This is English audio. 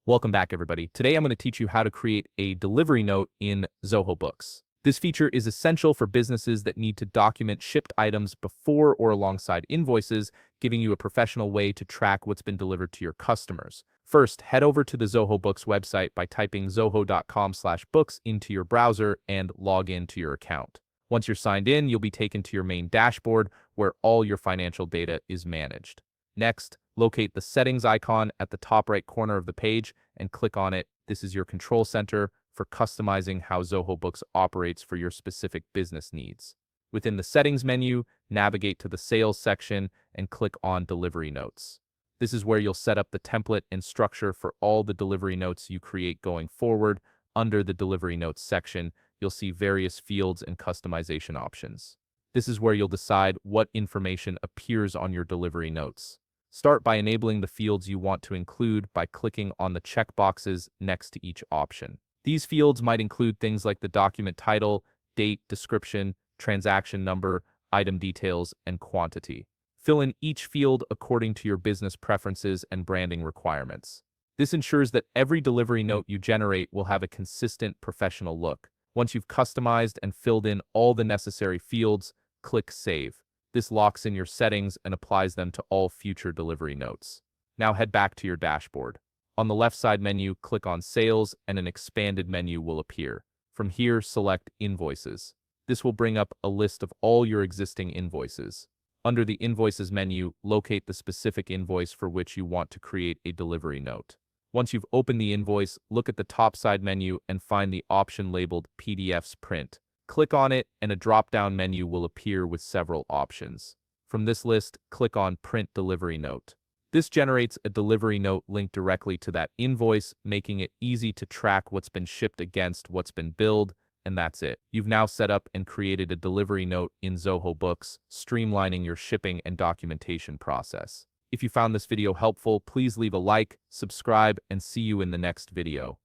Welcome back, everybody. Today I'm going to teach you how to create a delivery note in Zoho Books. This feature is essential for businesses that need to document shipped items before or alongside invoices, giving you a professional way to track what's been delivered to your customers. First, head over to the Zoho Books website by typing zoho.com/books into your browser and log in to your account. Once you're signed in, you'll be taken to your main dashboard where all your financial data is managed. Next, locate the settings icon at the top right corner of the page and click on it. This is your control center for customizing how Zoho Books operates for your specific business needs. Within the settings menu, navigate to the sales section and click on delivery notes. This is where you'll set up the template and structure for all the delivery notes you create going forward. Under the delivery notes section, you'll see various fields and customization options. This is where you'll decide what information appears on your delivery notes. Start by enabling the fields you want to include by clicking on the checkboxes next to each option. These fields might include things like the document title, date, description, transaction number, item details, and quantity. Fill in each field according to your business preferences and branding requirements. This ensures that every delivery note you generate will have a consistent professional look. Once you've customized and filled in all the necessary fields, click Save. This locks in your settings and applies them to all future delivery notes. Now head back to your dashboard. On the left side menu, click on Sales and an expanded menu will appear. From here, select Invoices. This will bring up a list of all your existing invoices. Under the Invoices menu, locate the specific invoice for which you want to create a delivery note. Once you've opened the invoice, look at the top side menu and find the option labeled PDFs Print. Click on it and a drop-down menu will appear with several options. From this list, click on Print Delivery Note. This generates a delivery note linked directly to that invoice, making it easy to track what's been shipped against what's been billed, and that's it. You've now set up and created a delivery note in Zoho Books, streamlining your shipping and documentation process. If you found this video helpful, please leave a like, subscribe, and see you in the next video.